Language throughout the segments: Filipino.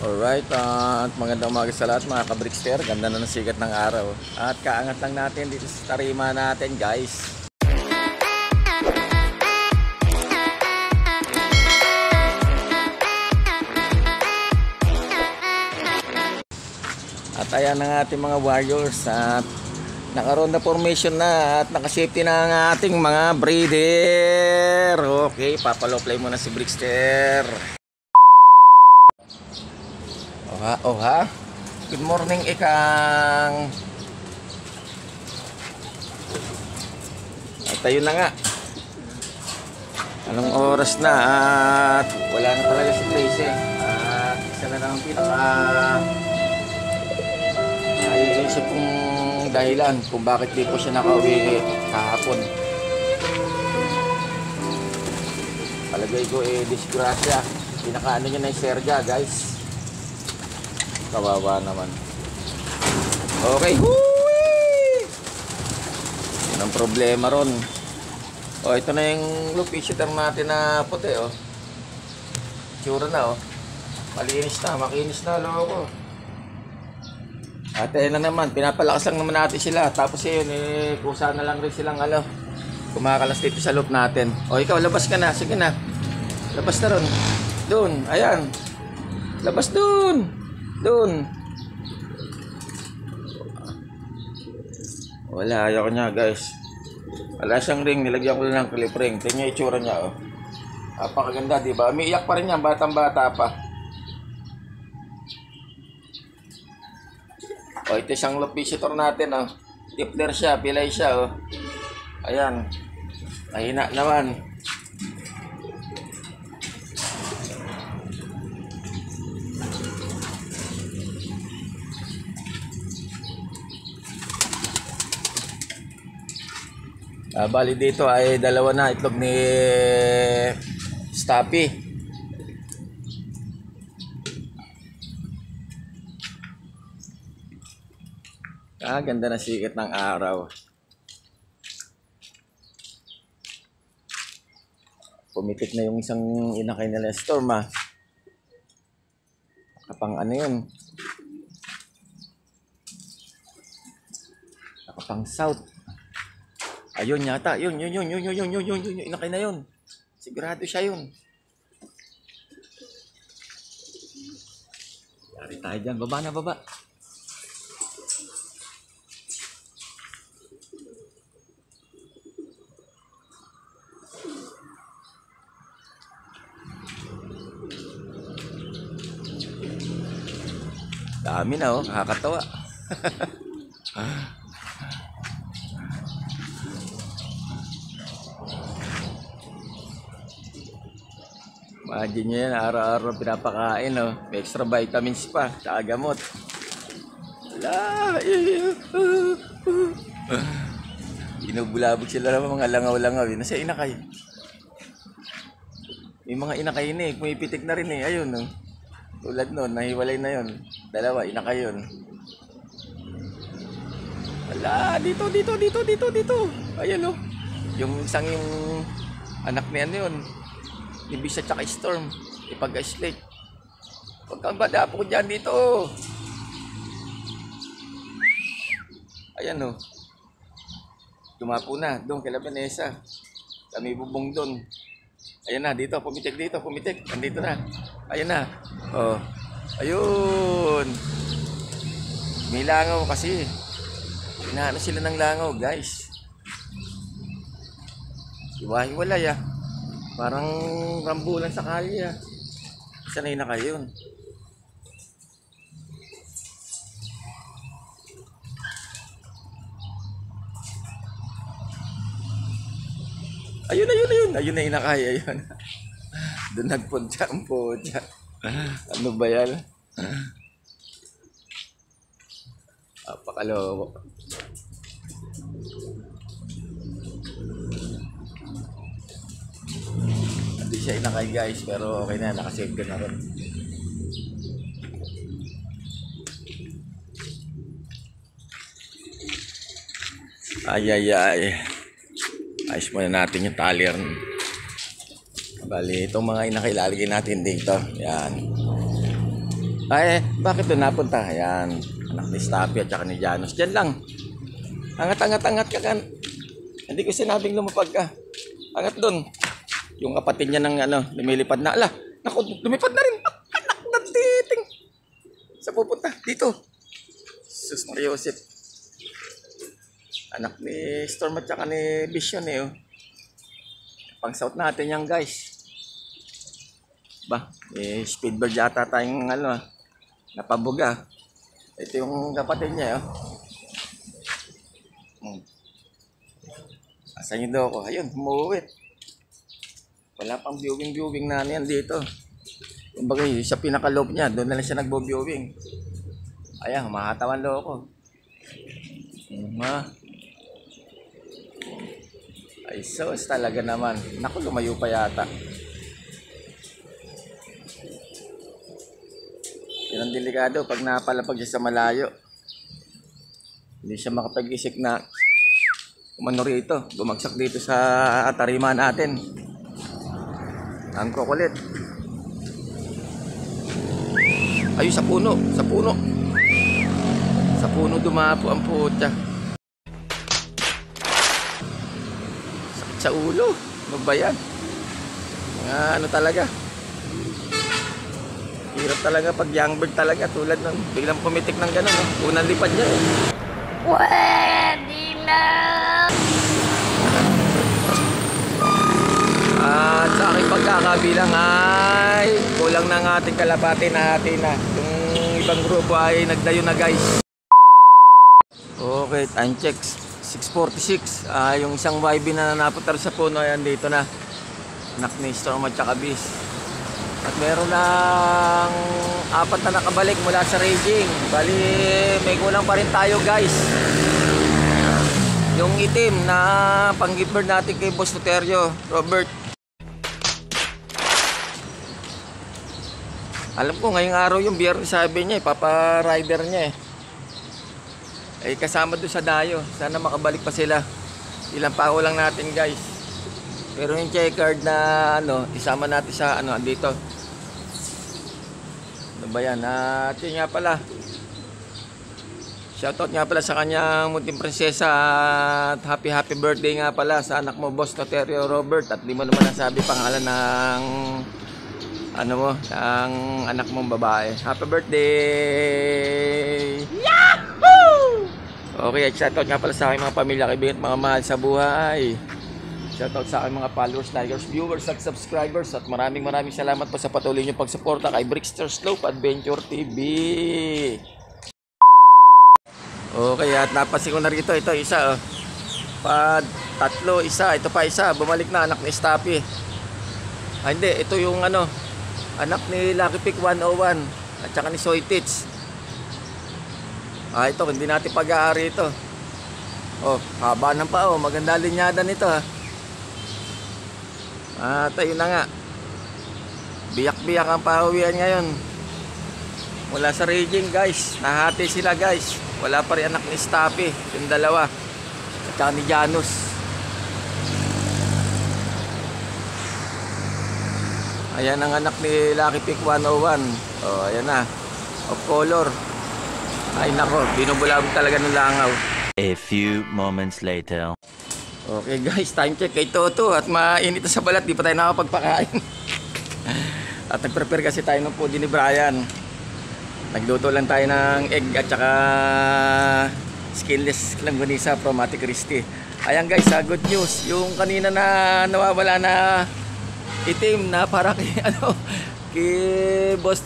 Alright, at magandang umaga sa lahat mga kabrikster. Ganda na ng sikat ng araw. At kaangat lang natin dito sa tarima natin, guys. At ayan ang ating mga warriors. At nakaroon na formation na at nakasafety na ang ating mga breeder. Okay, papalow play muna si Brickster. Oha. Good morning, Ikang. At ayun na nga. Anong oras na at wala na talaga si Tracy. At isa na lang ang pinaka naiisip kong dahilan kung bakit di po siya nakauwi kahapon. Palagay ko disgrasya. Pinakaano niya na yung serga, guys. Kawawa naman. Okay. Hui! Yan ang problema ron. O, ito na yung loop shooter natin na puti, oh. Tsura na, oh. Malinis na, makinis na, loko. At ayun na naman, pinapalakas lang naman natin sila. Tapos yun, kusa na lang rin silang, kumakalas dito sa loop natin. O, ikaw, labas ka na. Sige na. Labas na ron. Doon, ayan. Labas doon. Doon. Wala, ayoko niya, guys. Wala siyang ring, nilagyan ko lang ng clip ring. Tingnan yung itsura niya, oh. Napakaganda, di ba? Umiiyak pa rin yan, batang-bata pa. Oh, ito isang loop visitor natin, oh. Tippler siya, pilay siya, oh. Ayan. Mahina naman. Bali dito ay dalawa na itlog ni Stappy. Ganda na sikat ng araw. Pumitik na yung isang inakay nila Storm, ah. Nakapang ano yun? Nakapang south. Ayun yata, yun, inakay na yun. Sigurado siya yun. Yari tayo dyan, baba na, baba. Dami na, oh, nakakatawa. Imagine nyo yan, araw-araw pinapakain, oh. May extra vitamins pa, tsaka gamot. Wala. Inubulabog sila naman mga langaw-langaw. Nasa inakay. May mga inakay na, pumipitik na rin, eh. Ayun, oh. Tulad nun, nahiwalay na yun. Dalawa, inakay yun. Wala, dito. Ayun, oh. Yung isang yung anak ni ano yun. Ibig sa tsaka Storm, ipag-isolate. Huwag kang badapo ko dyan dito. Ayan, o. Tumapo na, doon kay Vanessa. Kami bubong doon. Ayan na, dito, pumitik. Andito na. Ayan na. Oh. Ayun. May langaw kasi. Inaano sila ng langaw, guys. Iwahiwalay, ah. Parang rambulan sa kalye, ah. Sanay na kayo yun. Ayun na inakay, ayun. Doon nagpunta ang puta. Ano ba yan? Apakaloko. Hindi siya inakay, guys, pero okay na, nakasave ka na rin. Ay. Ayos muna natin yung talier. Bali, itong mga inakilalagay natin dito. Yan. Ay, bakit doon napunta? Ayan, anak ni Stapi at saka ni Janus. Diyan lang. Angat ka kan. Hindi ko sinabing lumapag ka. Angat doon. Yung kapatid niya ng lumilipad na. Ala, naku, lumipad na rin. Anak ng titing. Sa pupunta, dito. Sus Maria Joseph. Anak ni Storm at saka ni Vision eh. Oh. Pang-south natin yan guys. Ba, speedbird yata tayong napabuga. Ito yung kapatid niya oh. Asan yung daw ako? Ayun, umuwi. Wala pang viewing na yan dito. Kumbaga sa pinaka-loob niya, doon na lang siya nagbo-viewing. Ayan, mahatawan daw ako. Ay, sos talaga naman. Naku, lumayo pa yata. Yan ang delikado pag napalapag siya sa malayo. Hindi siya makapag-isik na umano rito. Bumagsak dito sa tarima natin. Ang kukulit. Ay, sa puno. Sa puno. Sa puno dumapo ang putya. Sakit sa ulo. Magbayan. Ano talaga. Hirap talaga pag young bird talaga tulad ng biglang pumitik ng gano'n. No? Unang lipad niya. Pwede na! At sa aking pagkakabilang ay kulang na ng ating kalapati na hati na. Yung ibang grupo ay nagdayo na guys. Okay, time check 6:46. Yung isang YB na naputar sa puno ay andito na. Anak ni Storm at saka Bis. At meron ng 4 na nakabalik mula sa raging. Bali, may kulang pa rin tayo guys. Yung itim na pang-gift bird natin kay Boss Noterio, Robert. Alam ko ngayong araw yung biyernes sabi niya, papa-rider niya eh. Kasama doon sa dayo. Sana makabalik pa sila. Ilang pao lang natin guys. Pero yung checkered na isama natin sa dito. Ano ba yan? At yun nga pala. Shoutout nga pala sa kanyang munting prinsesa at happy birthday nga pala sa anak mo Boss Noterio Robert. At di mo naman nasabi pangalan ng ng anak mong babae. Happy birthday! Yahoo! Okay, at shoutout nga pala sa aking mga pamilya, kaibigan at mga mahal sa buhay. Shoutout sa aking mga followers, likers, viewers at subscribers. At maraming salamat po sa patuloy niyong pagsuporta kay Brickster Slope Adventure TV. Okay, at napansin ko na rito, ito isa tatlo, isa, ito pa isa, bumalik na anak ni Stapi. Hindi, ito yung anak ni Lucky Pick 101 at saka ni Soy Tits. Ito, hindi natin pag-aari ito. Haba ng pa maganda linyada nito tayo na nga. Biyak-biyak ang pauwian ngayon. Mula sa raging guys, nahati sila guys. Wala pa rin anak ni Stapi, yung dalawa. At saka ni Janus. Ayan ang anak ni Lucky Pick 101. Ayan na. Of color. Ay nako, binubulabog talaga ng langaw. A few moments later. Okay guys, time check kay Toto. At mainit na sa balat, di pa tayo nakapagpakain. At nag-prepare kasi tayo ng food ni Brian. Nagluto lang tayo ng egg at saka skinless langganisa from Ate Christy. Ayan guys, good news. Yung kanina na nawawala na itim na para kay kay Boss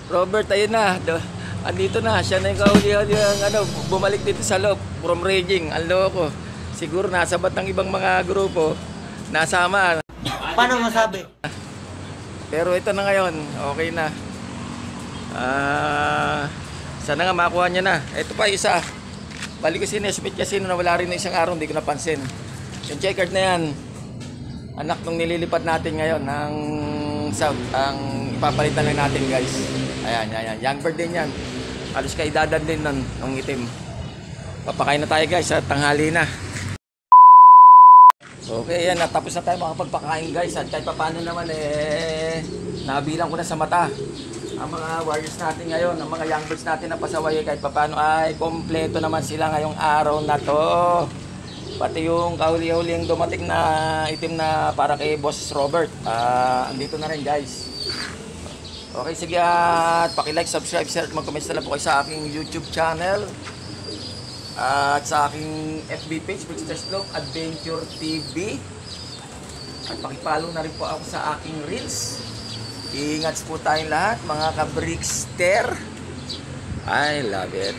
Robert, ayun na. Andito na, siya na yung kahuli yung bumalik dito sa loob from raging. Ang loko. Siguro nasabat ng ibang mga grupo nasama. Paano masabi? Pero ito na ngayon, okay na. Sana nga makuha niya na. Ito pa isa. Balik ko si Nesmith kasi nung nawala rin ng isang araw, hindi ko napansin. Yung checkered na yan, anak nung nililipad natin ngayon ng south, ang ipapalitan lang natin guys. Ayan. Young bird din yan. Halos kaidadan din nun, ng itim. Papakain na tayo guys at tanghali na. Okay, yan. Tapos na tayo makapagpakain guys. At kahit paano naman nabilang ko na sa mata. ang mga warriors natin ngayon, ang mga young birds natin na pasaway kahit paano ay kompleto naman sila ngayong araw na to. Pati yung kahuli-huli yung dumating na itim na para kay Boss Robert. Andito na rin guys. Okay, sige at paki-like, subscribe, share at mag-comment na lang po kayo sa aking YouTube channel. At sa aking FB page, Bricksters Vlog Adventure TV. At pakipollow na rin po ako sa aking Reels. Ingat po tayong lahat mga ka-Brickster. I love it.